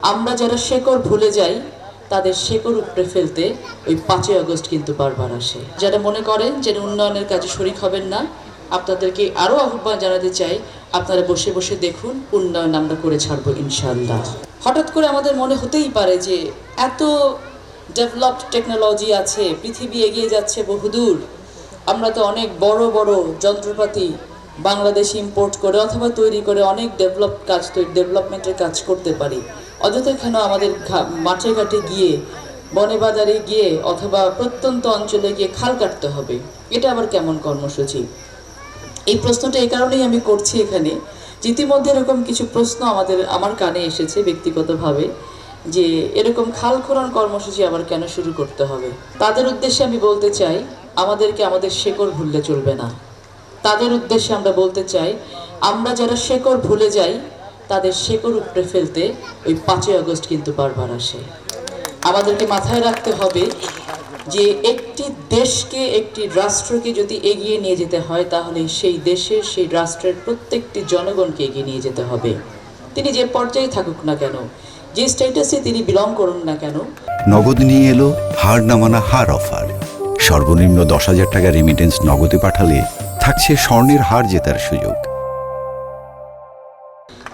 আমরা যারা শেকড় ভুলে যাই তাদের শেকড় উপড়ে ফেলতে ওই 5ই আগস্ট কিন্তু বারবার আসে। যারা মনে করেন যে উন্নয়নের কাজে শরিক হবেন না, আপনাদেরকে আরও আহ্বান জানাতে চাই, আপনারা বসে বসে দেখুন, উন্নয়ন আমরা করে ছাড়বো ইনশাআল্লাহ। হঠাৎ করে আমাদের মনে হতেই পারে যে এত ডেভেলপড টেকনোলজি আছে, পৃথিবী এগিয়ে যাচ্ছে বহুদূর, আমরা তো অনেক বড় বড় যন্ত্রপাতি বাংলাদেশ ইম্পোর্ট করে অথবা তৈরি করে অনেক ডেভেলপমেন্টের কাজ করতে পারি। অযথা কেন আমাদের মাঠে ঘাটে গিয়ে, বনে বাজারে গিয়ে অথবা প্রত্যন্ত অঞ্চলে গিয়ে খাল কাটতে হবে? এটা আবার কেমন কর্মসূচি? এই প্রশ্নটা এই কারণেই আমি করছি এখানে, ইতিমধ্যে এরকম কিছু প্রশ্ন আমার কানে এসেছে ব্যক্তিগতভাবে, যে এরকম খাল খনন কর্মসূচি আবার কেন শুরু করতে হবে। তাদের উদ্দেশ্যে আমি বলতে চাই, আমাদেরকে আমাদের শেকড় ভুললে চলবে না। তাদের উদ্দেশ্যে আমরা বলতে চাই, আমরা যারা শেকড় ভুলে যাই তাদের শেকড় উপড়ে ফেলতে ওই 5ই আগস্ট কিন্তু বারবার আসে। আমাদেরকে মাথায় রাখতে হবে যে একটি দেশকে, একটি রাষ্ট্রকে যদি এগিয়ে নিয়ে যেতে হয়, তাহলে সেই দেশের, সেই রাষ্ট্রের প্রত্যেকটি জনগণকে এগিয়ে নিয়ে যেতে হবে। তিনি যে পর্যায়ে থাকুক না কেন, যে স্ট্যাটাসে তিনি বিলং করুন না কেন। নগদ নিয়ে এলো হার না মানা হার অফার। সর্বনিম্ন 10,000 টাকা রেমিটেন্স নগদে পাঠালে থাকছে স্বর্ণের হার জেতার সুযোগ।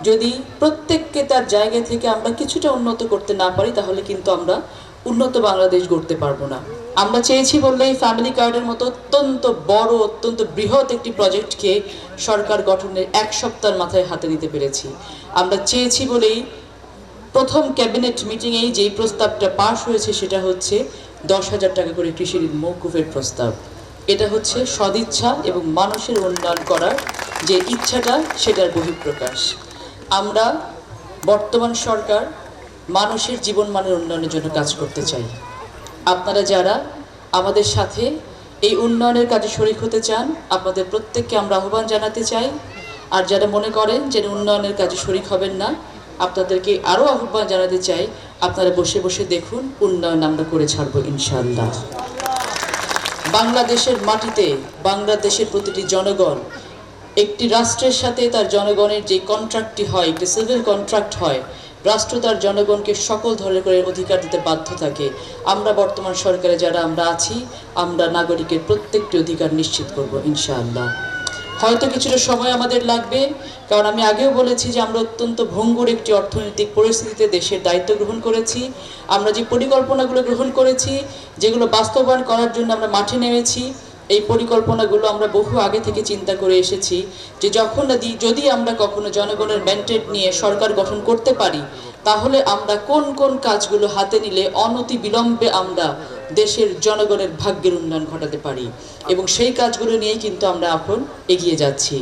যদি প্রত্যেককে তার জায়গা থেকে আমরা কিছুটা উন্নত করতে না পারি, তাহলে কিন্তু আমরা উন্নত বাংলাদেশ গড়তে পারবো না। আমরা চেয়েছি বললেই ফ্যামিলি কার্ডের মতো অত্যন্ত বড়, অত্যন্ত বৃহৎ একটি প্রজেক্টকে সরকার গঠনের 1 সপ্তাহের মাথায় হাতে নিতে পেরেছি। আমরা চেয়েছি বলেই প্রথম ক্যাবিনেট মিটিংয়েই যেই প্রস্তাবটা পাশ হয়েছে, সেটা হচ্ছে 10,000 টাকা করে কৃষি ঋণ মওকুফের প্রস্তাব। এটা হচ্ছে সদিচ্ছা এবং মানুষের উন্নয়ন করার যে ইচ্ছাটা, সেটার বহিঃপ্রকাশ। আমরা বর্তমান সরকার মানুষের জীবনমানের উন্নয়নের জন্য কাজ করতে চাই। আপনারা যারা আমাদের সাথে এই উন্নয়নের কাজে শরিক হতে চান, আপনাদের প্রত্যেককে আমরা আহ্বান জানাতে চাই। আর যারা মনে করেন যে উন্নয়নের কাজে শরিক হবেন না, আপনাদেরকে আরও আহ্বান জানাতে চাই, আপনারা বসে বসে দেখুন, উন্নয়ন আমরা করে ছাড়বো ইনশাআল্লাহ। বাংলাদেশের মাটিতে বাংলাদেশের প্রতিটি জনগণ, একটি রাষ্ট্রের সাথে তার জনগণের যে কন্ট্রাক্টটি হয়, একটি সিভিল কন্ট্রাক্ট হয়, রাষ্ট্র তার জনগণকে সকল ধরনের অধিকার দিতে বাধ্য থাকে। আমরা বর্তমান সরকারে যারা আমরা আছি, আমরা নাগরিকের প্রত্যেকটি অধিকার নিশ্চিত করব ইনশাআল্লাহ। হয়তো কিছুটা সময় আমাদের লাগবে, কারণ আমি আগেও বলেছি যে আমরা অত্যন্ত ভঙ্গুর একটি অর্থনৈতিক পরিস্থিতিতে দেশের দায়িত্ব গ্রহণ করেছি। আমরা যে পরিকল্পনাগুলো গ্রহণ করেছি, যেগুলো বাস্তবায়ন করার জন্য আমরা মাঠে নেমেছি, এই পরিকল্পনাগুলো আমরা বহু আগে থেকে চিন্তা করে এসেছি যে যদি আমরা কখনো জনগণের ম্যান্ডেট নিয়ে সরকার গঠন করতে পারি, তাহলে আমরা কোন কোন কাজগুলো হাতে নিলে অনতি বিলম্বে আমরা দেশের জনগণের ভাগ্যের উন্নয়ন ঘটাতে পারি, এবং সেই কাজগুলো নিয়েই কিন্তু আমরা এখন এগিয়ে যাচ্ছি।